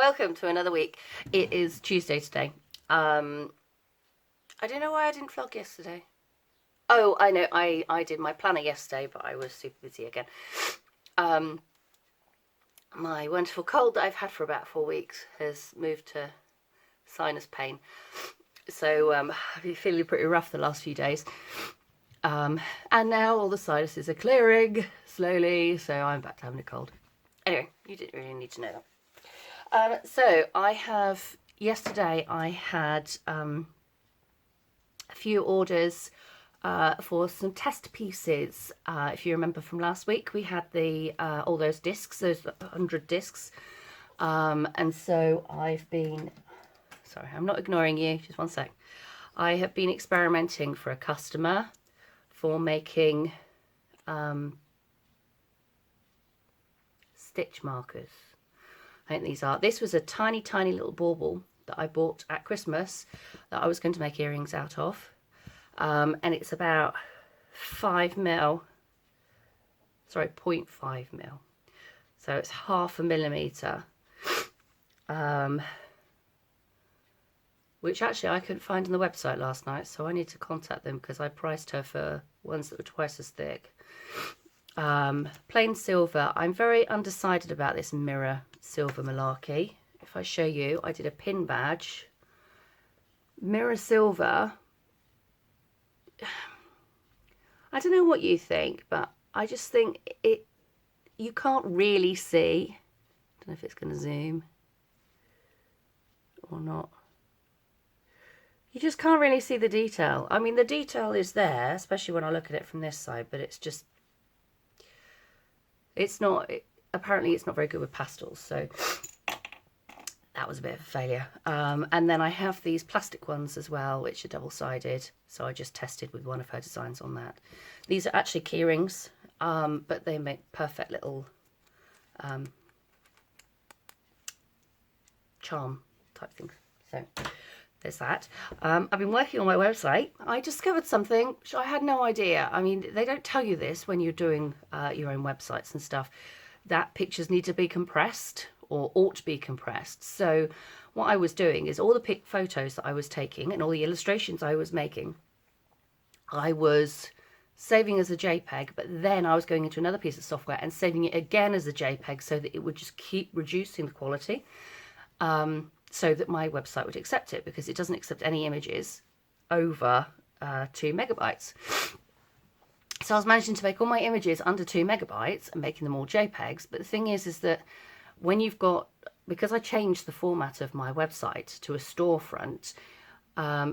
Welcome to another week. It is Tuesday today. I don't know why I didn't vlog yesterday. Oh, I know, I did my planner yesterday, but I was super busy again. My wonderful cold that I've had for about 4 weeks has moved to sinus pain. So I've been feeling pretty rough the last few days. And now all the sinuses are clearing slowly, so I'm back to having a cold. Anyway, you didn't really need to know that. So yesterday I had a few orders for some test pieces. If you remember from last week, we had the all those discs, those 100 discs. And so sorry, I'm not ignoring you, just one sec. I have been experimenting for a customer for making stitch markers. I think this was a tiny little bauble that I bought at Christmas that I was going to make earrings out of. And it's about 0.5 mil. So it's 0.5 millimeter. Which actually I couldn't find on the website last night, so I need to contact them because I priced her for ones that were twice as thick. Plain silver. I'm very undecided about this mirror silver malarkey. If I show you, I did a pin badge. Mirror silver. I don't know what you think, but I just think you can't really see. I don't know if it's going to zoom or not. You just can't really see the detail. I mean, the detail is there, especially when I look at it from this side, but apparently it's not very good with pastels, so that was a bit of a failure. And then I have these plastic ones as well, which are double-sided, so I just tested with one of her designs on that. These are actually key rings, but they make perfect little charm type things. So there's that. I've been working on my website. I discovered something which I had no idea. I mean, they don't tell you this when you're doing your own websites and stuff, that pictures need to be compressed or ought to be compressed. So what I was doing is all the photos that I was taking and all the illustrations I was making, I was saving as a JPEG, but then I was going into another piece of software and saving it again as a JPEG so that it would just keep reducing the quality. So that my website would accept it, because it doesn't accept any images over 2 megabytes. So I was managing to make all my images under 2 megabytes and making them all JPEGs. But the thing is that when because I changed the format of my website to a storefront,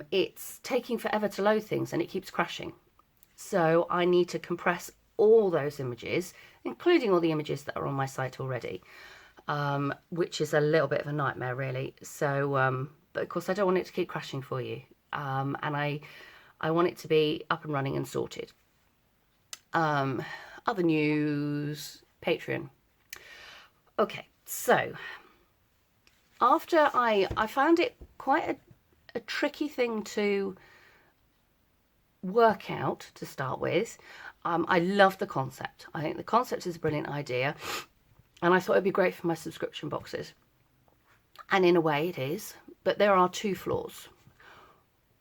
it's taking forever to load things and it keeps crashing. So I need to compress all those images, including all the images that are on my site already. Which is a little bit of a nightmare, really. So, but of course I don't want it to keep crashing for you. And I want it to be up and running and sorted. Other news, Patreon. Okay, so after I found it quite a tricky thing to work out to start with. I love the concept. I think the concept is a brilliant idea. And I thought it'd be great for my subscription boxes. And in a way it is, but there are 2 flaws.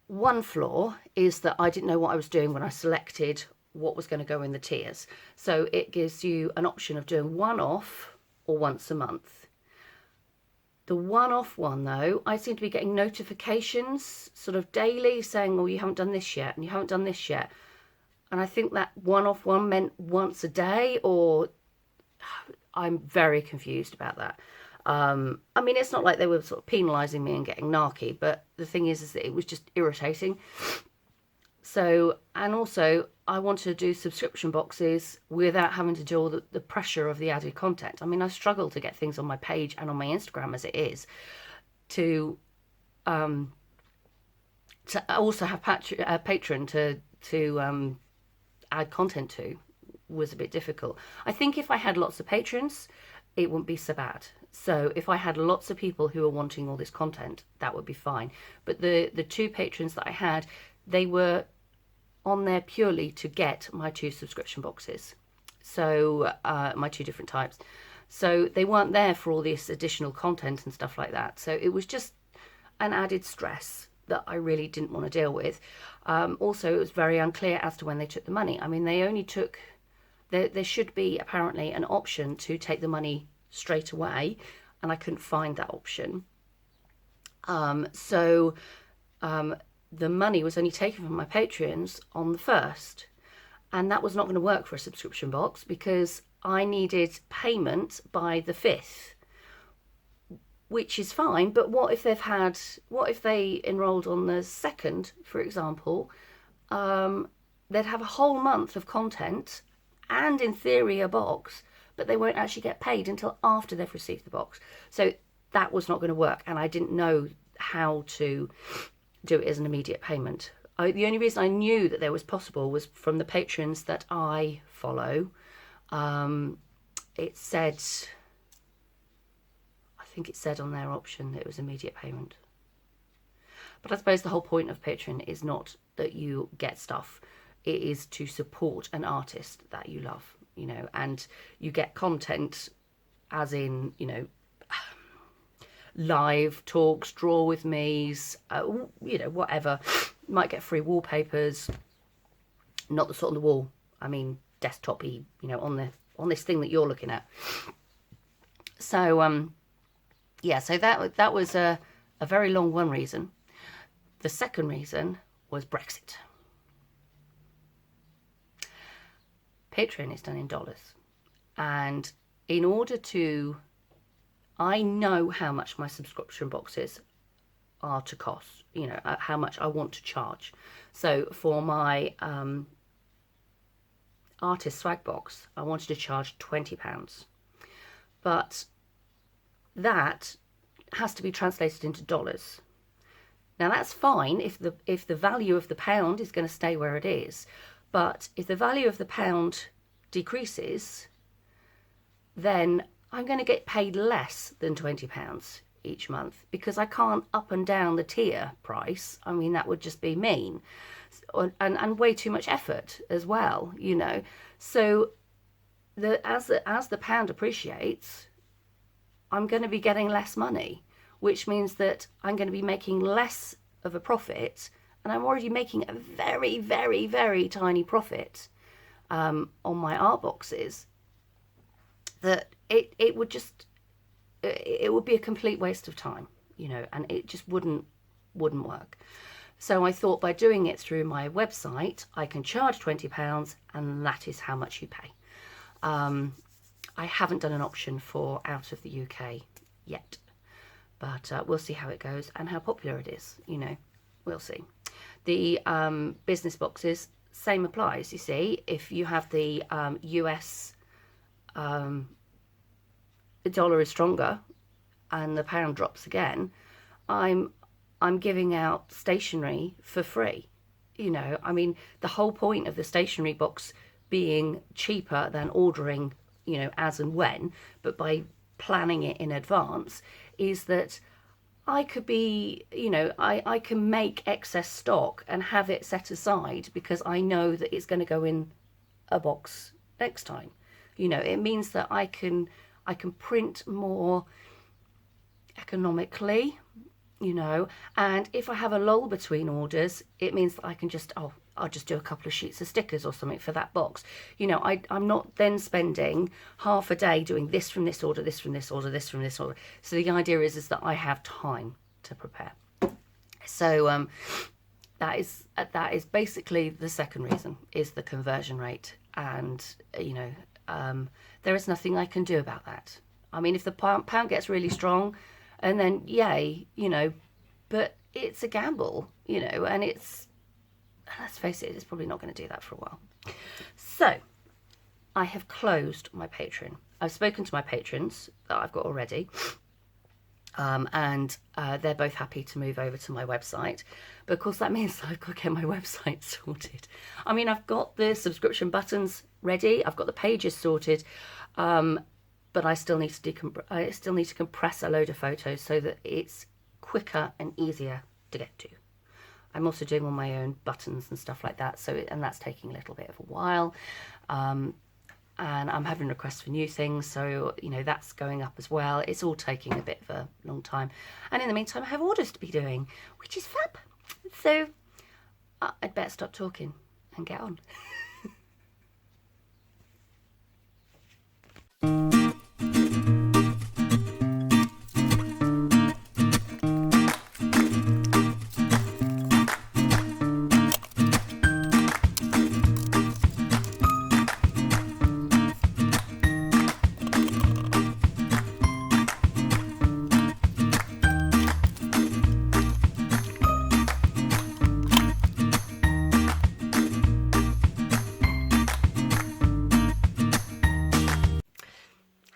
One flaw is that I didn't know what I was doing when I selected what was going to go in the tiers. So it gives you an option of doing one-off or once a month. The one-off one, though, I seem to be getting notifications sort of daily saying, oh, you haven't done this yet and you haven't done this yet. And I think that one-off one meant once a day, or I'm very confused about that. I mean, it's not like they were sort of penalising me and getting narky, but the thing is that it was just irritating. So, and also I wanted to do subscription boxes without having to do all the pressure of the added content. I mean, I struggle to get things on my page and on my Instagram as it is to also have a patron to add content to was a bit difficult. I think if I had lots of patrons, it wouldn't be so bad. So if I had lots of people who are wanting all this content, that would be fine. But the 2 patrons that I had, they were on there purely to get my 2 subscription boxes. So my 2 different types. So they weren't there for all this additional content and stuff like that. So it was just an added stress that I really didn't want to deal with. Also, it was very unclear as to when they took the money. I mean, they only took, there should be apparently an option to take the money straight away, and I couldn't find that option. So the money was only taken from my Patreons on the 1st, and that was not going to work for a subscription box because I needed payment by the 5th, which is fine. But what if they enrolled on the 2nd, for example? They'd have a whole month of content and in theory a box, but they won't actually get paid until after they've received the box. So that was not going to work, and I didn't know how to do it as an immediate payment. The only reason I knew that there was possible was from the patrons that I follow. It said, I think it said on their option that it was immediate payment. But I suppose the whole point of Patreon is not that you get stuff. It is to support an artist that you love, you know, and you get content as in, you know, live talks, draw with me's, you know, whatever. You might get free wallpapers, not the sort on the wall. I mean, desktop-y, you know, on this thing that you're looking at. So, yeah, so that was a very long one reason. The second reason was Brexit. Patreon is done in dollars, and in order to, I know how much my subscription boxes are to cost, you know, how much I want to charge. So for my artist swag box, I wanted to charge £20, but that has to be translated into dollars. Now that's fine if the value of the pound is going to stay where it is, but if the value of the pound decreases, then I'm going to get paid less than £20 each month because I can't up and down the tier price. I mean, that would just be mean and way too much effort as well, you know. So as the pound appreciates, I'm going to be getting less money, which means that I'm going to be making less of a profit, and I'm already making a very, very, very tiny profit on my art boxes. That it would be a complete waste of time, you know, and it just wouldn't work. So I thought by doing it through my website, I can charge £20, and that is how much you pay. I haven't done an option for out of the UK yet, but we'll see how it goes and how popular it is, you know, we'll see. The business boxes, same applies, you see. If you have the US, the dollar is stronger and the pound drops again, I'm giving out stationery for free. You know, I mean, the whole point of the stationery box being cheaper than ordering, you know, as and when, but by planning it in advance, is that I could be, you know, I can make excess stock and have it set aside because I know that it's going to go in a box next time. You know, it means that I can print more economically, you know, and if I have a lull between orders, it means that I can just, I'll just do a couple of sheets of stickers or something for that box. You know, I'm not then spending half a day doing this from this order, this from this order, this from this order. So the idea is that I have time to prepare. So that is basically the second reason, is the conversion rate. And, you know, there is nothing I can do about that. I mean, if the pound gets really strong, and then yay, you know, but it's a gamble, you know, and it's, let's face it, it's probably not going to do that for a while. So I have closed my Patreon. I've spoken to my patrons that I've got already, and they're both happy to move over to my website. But of course, that means that I've got to get my website sorted. I mean, I've got the subscription buttons ready. I've got the pages sorted. But I still need to compress a load of photos so that it's quicker and easier to get to. I'm also doing all my own buttons and stuff like that, and that's taking a little bit of a while. and I'm having requests for new things, so you know that's going up as well. It's all taking a bit of a long time, and in the meantime I have orders to be doing, which is fab. So I'd better stop talking and get on.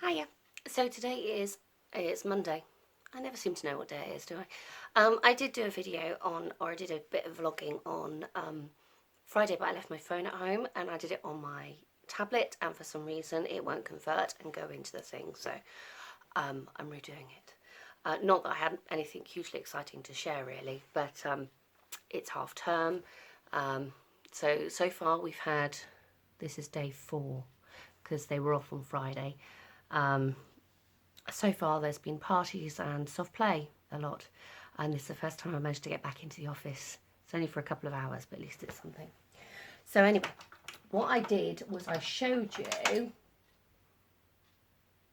Hiya. So today it's Monday. I never seem to know what day it is, do I? I did do a video on, or I did a bit of vlogging on Friday, but I left my phone at home and I did it on my tablet, and for some reason it won't convert and go into the thing, so I'm redoing it. Not that I had anything hugely exciting to share really, but it's half term. So far we've had, this is day 4 because they were off on Friday. So far there's been parties and soft play a lot, and this is the first time I managed to get back into the office. It's only for a couple of hours, but at least it's something. So anyway, what I did was I showed you,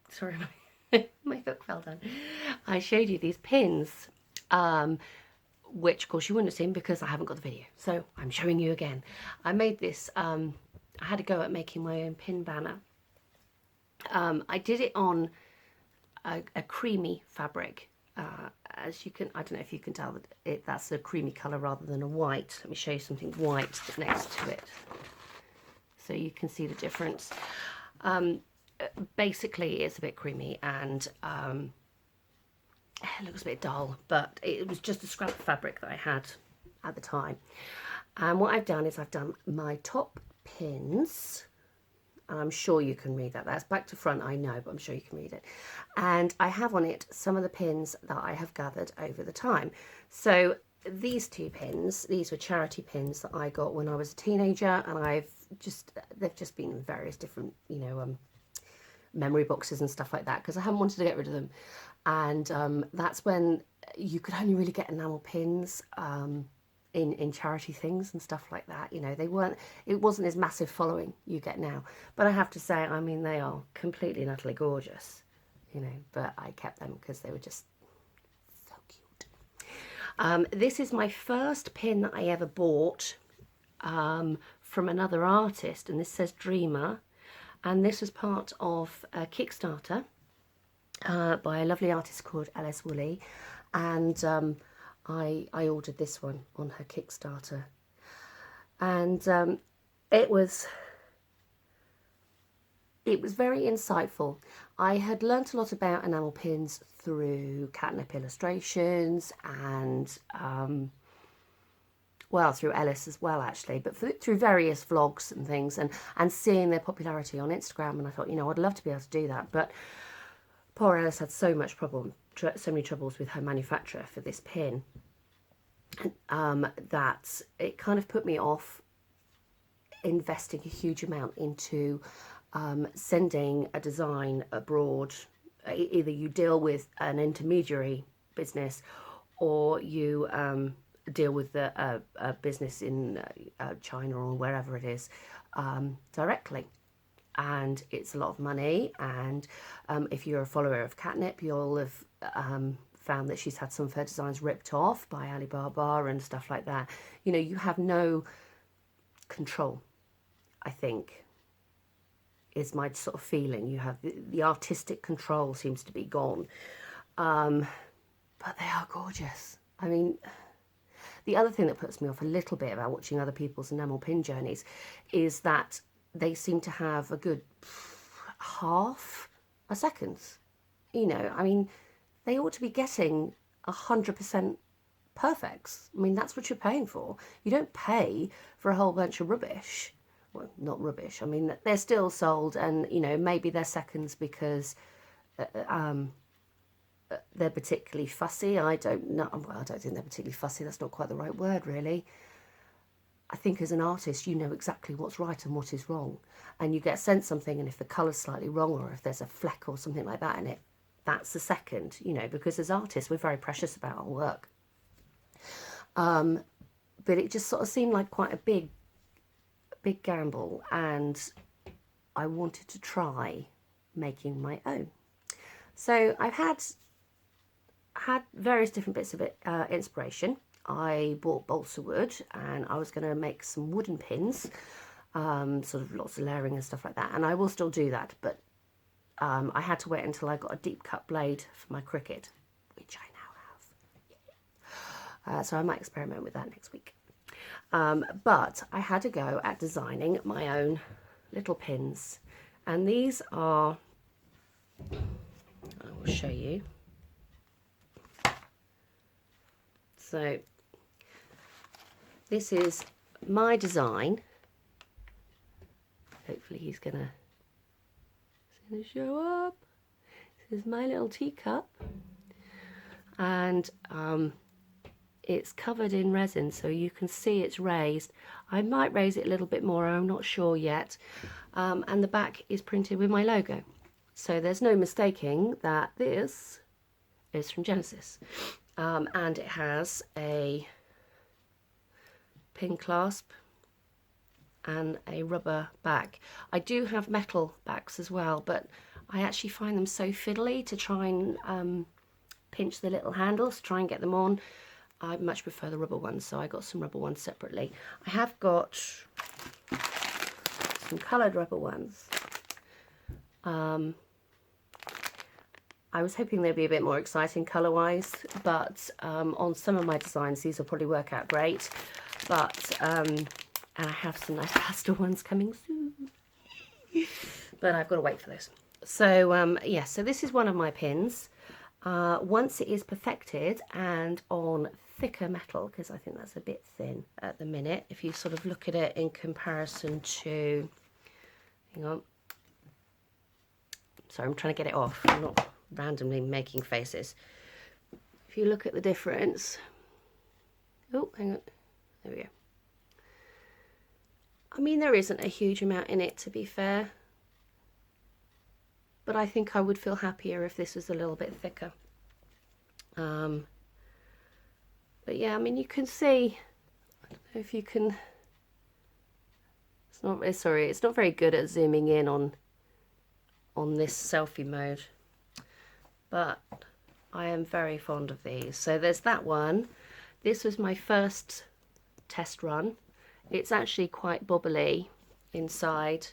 sorry, my book fell down. I showed you these pins, which of course you wouldn't have seen because I haven't got the video, so I'm showing you again. I made this, I had a go at making my own pin banner. I did it on a creamy fabric, as you can, I don't know if you can tell that that's a creamy colour rather than a white. Let me show you something white next to it so you can see the difference. Basically it's a bit creamy and it looks a bit dull, but it was just a scrap of fabric that I had at the time. And what I've done is I've done my top pins, and I'm sure you can read that. That's back to front, I know, but I'm sure you can read it. And I have on it some of the pins that I have gathered over the time. So these 2 pins, these were charity pins that I got when I was a teenager, and they've just been in various different, you know, memory boxes and stuff like that, because I haven't wanted to get rid of them. And that's when you could only really get enamel pins in charity things and stuff like that. You know, it wasn't this massive following you get now, but I have to say, I mean, they are completely and utterly gorgeous, you know, but I kept them because they were just so cute. This is my first pin that I ever bought from another artist, and this says Dreamer, and this was part of a Kickstarter by a lovely artist called Alice Woolley, and I ordered this one on her Kickstarter, and it was very insightful. I had learnt a lot about enamel pins through Catnip Illustrations and well, through Ellis as well actually, but through various vlogs and things, and seeing their popularity on Instagram. And I thought, you know, I'd love to be able to do that, but poor Alice had so many troubles with her manufacturer for this pin, that it kind of put me off investing a huge amount into sending a design abroad. Either you deal with an intermediary business, or you deal with a business in China or wherever it is directly. And it's a lot of money, and if you're a follower of Catnip, you'll have found that she's had some of her designs ripped off by Alibaba and stuff like that. You know, you have no control, I think, is my sort of feeling. You have the artistic control seems to be gone, but they are gorgeous. I mean, the other thing that puts me off a little bit about watching other people's enamel pin journeys is that they seem to have a good half a second. You know, I mean, they ought to be getting 100% perfects. I mean, that's what you're paying for. You don't pay for a whole bunch of rubbish. Well, not rubbish. I mean, they're still sold, and, you know, maybe they're seconds because they're particularly fussy. I don't know. Well, I don't think they're particularly fussy. That's not quite the right word, really. I think as an artist, you know exactly what's right and what is wrong. And you get sent something, and if the colour's slightly wrong or if there's a fleck or something like that in it, that's the second, you know, because as artists, we're very precious about our work. But it just sort of seemed like quite a big gamble, and I wanted to try making my own. So I've had various different bits of inspiration. I bought balsa wood, and I was going to make some wooden pins, sort of lots of layering and stuff like that. And I will still do that, but I had to wait until I got a deep cut blade for my Cricut, which I now have. So I might experiment with that next week. But I had a go at designing my own little pins, and these are, I will show you. So this is my design. Hopefully he's gonna show up. This is my little teacup, and it's covered in resin, so you can see it's raised. I might raise it a little bit more, I'm not sure yet. And the back is printed with my logo, so there's no mistaking that this is from Genesis. And it has a pin clasp and a rubber back. I do have metal backs as well, but I actually find them so fiddly to try and pinch the little handles to try and get them on. I much prefer the rubber ones, so I got some rubber ones separately. I have got some coloured rubber ones. I was hoping they'd be a bit more exciting colour-wise, but on some of my designs these will probably work out great. But and I have some nice pastel ones coming soon, but I've got to wait for this. So yeah, so this is one of my pins. Once it is perfected and on thicker metal, because I think that's a bit thin at the minute, if you sort of look at it in comparison to, hang on, sorry, I'm trying to get it off, I'm not randomly making faces. If you look at the difference, oh, hang on, there we go. I mean, there isn't a huge amount in it, to be fair, but I think I would feel happier if this was a little bit thicker. But yeah, I mean, you can see, I don't know if you can, it's not, sorry, it's not very good at zooming in on this selfie mode, but I am very fond of these. So there's that one. This was my first test run. It's actually quite bobbly inside.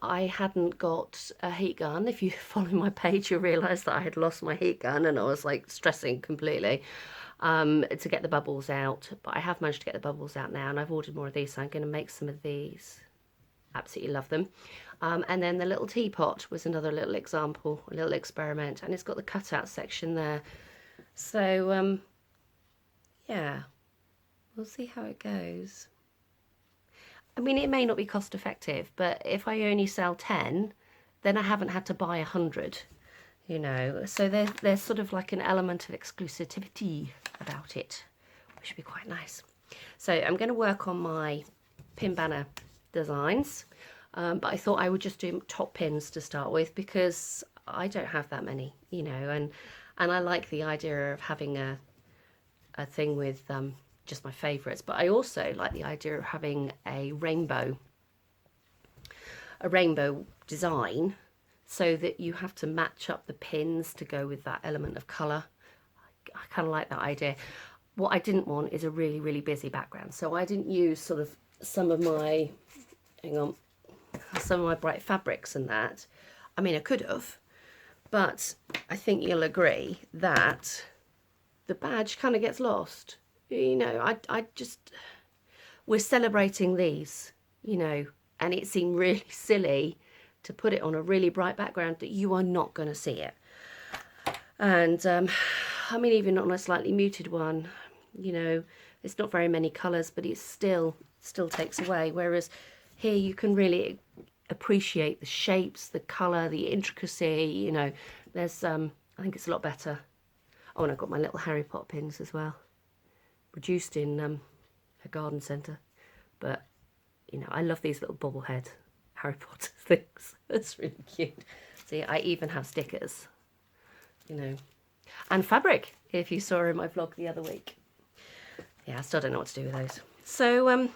I hadn't got a heat gun. If you follow my page, you'll realise that I had lost my heat gun, and I was like stressing completely to get the bubbles out. But I have managed to get the bubbles out now, and I've ordered more of these, so I'm going to make some of these. Absolutely love them. And then the little teapot was another little example, a little experiment, and it's got the cutout section there. So yeah, we'll see how it goes. I mean, it may not be cost effective, but if I only sell 10, then I haven't had to buy 100, you know. So there's sort of like an element of exclusivity about it, which would be quite nice. So I'm going to work on my pin banner designs, but I thought I would just do top pins to start with, because I don't have that many, you know, and I like the idea of having a thing with just my favourites, but I also like the idea of having a rainbow design, so that you have to match up the pins to go with that element of colour. I kind of like that idea. What I didn't want is a really, really busy background, so I didn't use sort of some of my, some of my bright fabrics and that. I mean, I could have, but I think you'll agree that the badge kind of gets lost. You know, I just, we're celebrating these, you know, and it seemed really silly to put it on a really bright background that you are not going to see it. And I mean, even on a slightly muted one, you know, it's not very many colours, but it still takes away. Whereas here you can really appreciate the shapes, the colour, the intricacy, you know, there's, I think it's a lot better. Oh, and I've got my little Harry Potter pins as well, reduced in a garden centre. But, you know, I love these little bobblehead Harry Potter things. That's really cute. See, I even have stickers, you know, and fabric, if you saw in my vlog the other week. Yeah, I still don't know what to do with those. So I'm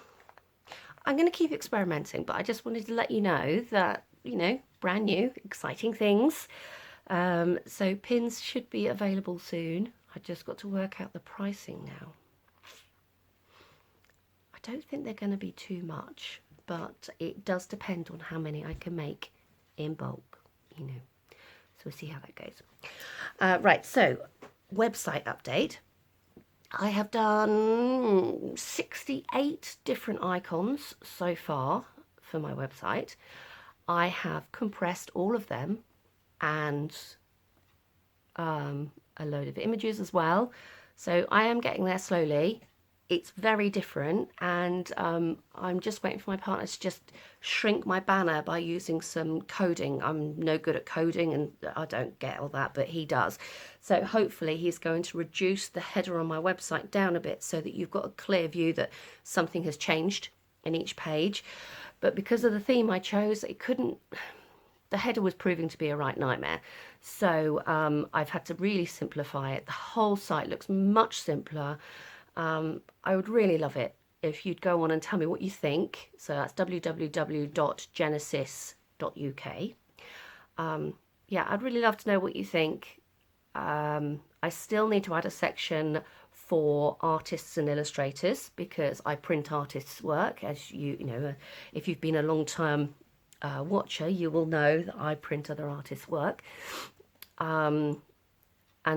going to keep experimenting, but I just wanted to let you know that, you know, brand new, exciting things. So pins should be available soon. I just got to work out the pricing now. I don't think they're going to be too much, but it does depend on how many I can make in bulk, you know. So we'll see how that goes. Right, so website update. I have done 68 different icons so far for my website. I have compressed all of them and a load of images as well. So I am getting there slowly. It's very different, and I'm just waiting for my partner to just shrink my banner by using some coding. I'm no good at coding and I don't get all that, but he does. So hopefully he's going to reduce the header on my website down a bit so that you've got a clear view that something has changed in each page. But because of the theme I chose, it couldn't... The header was proving to be a right nightmare. So I've had to really simplify it. The whole site looks much simpler. I would really love it if you'd go on and tell me what you think. So that's www.genesis.uk. Yeah, I'd really love to know what you think. I still need to add a section for artists and illustrators because I print artists' work. As you know, if you've been a long-term watcher, you will know that I print other artists' work. And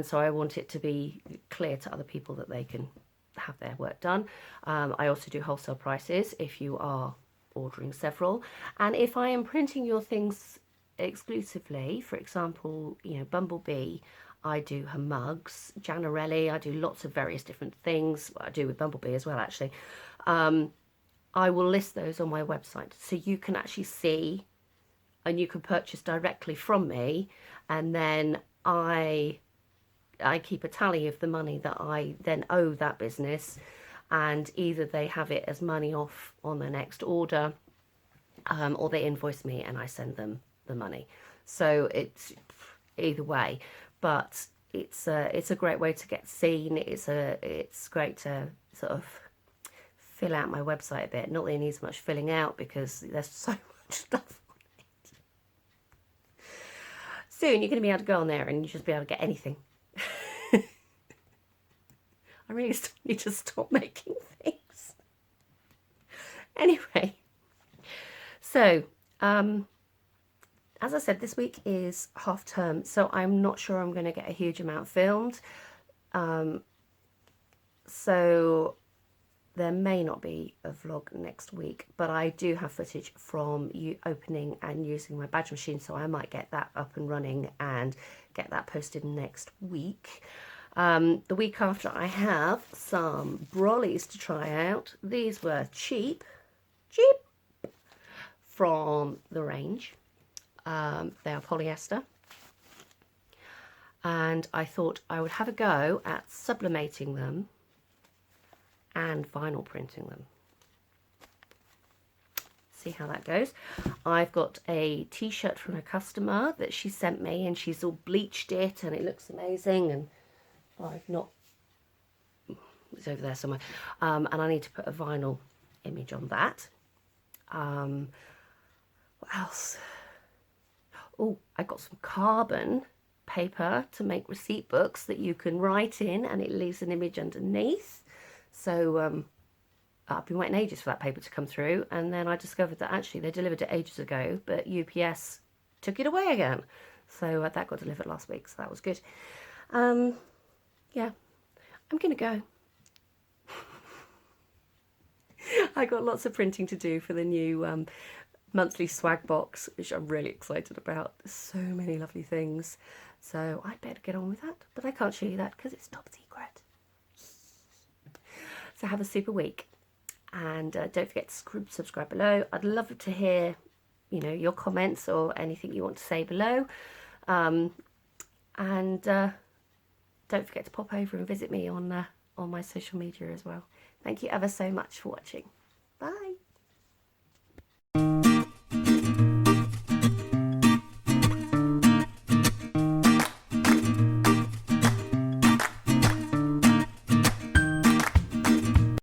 so I want it to be clear to other people that they can have their work done. I also do wholesale prices if you are ordering several. And if I am printing your things exclusively, for example, you know, Bumblebee, I do her mugs. Janarelli, I do lots of various different things. I do with Bumblebee as well, actually. I will list those on my website so you can actually see and you can purchase directly from me, and then I keep a tally of the money that I then owe that business, and either they have it as money off on the next order, or they invoice me and I send them the money. So it's either way, but it's a great way to get seen. It's great to sort of fill out my website a bit. Not that it needs much filling out because there's so much stuff on it. Soon you're going to be able to go on there and you just be able to get anything. I really still need to stop making things. Anyway, so as I said, this week is half term, so I'm not sure I'm going to get a huge amount filmed. So there may not be a vlog next week, but I do have footage from you opening and using my badge machine, so I might get that up and running and get that posted next week. The week after, I have some brollies to try out. These were cheap from the range. They are polyester. And I thought I would have a go at sublimating them and vinyl printing them. See how that goes. I've got a t-shirt from a customer that she sent me, and she's all bleached it and it looks amazing, and I've not, it's over there somewhere, and I need to put a vinyl image on that. What else? Oh, I got some carbon paper to make receipt books that you can write in and it leaves an image underneath. So I've been waiting ages for that paper to come through, and then I discovered that actually they delivered it ages ago, but UPS took it away again. So that got delivered last week, so that was good. Yeah, I'm gonna go. I got lots of printing to do for the new monthly swag box, which I'm really excited about. There's so many lovely things, so I'd better get on with that, but I can't show you that because it's top secret. So have a super week, and don't forget to subscribe below. I'd love to hear, you know, your comments or anything you want to say below, and don't forget to pop over and visit me on my social media as well. Thank you ever so much for watching. Bye.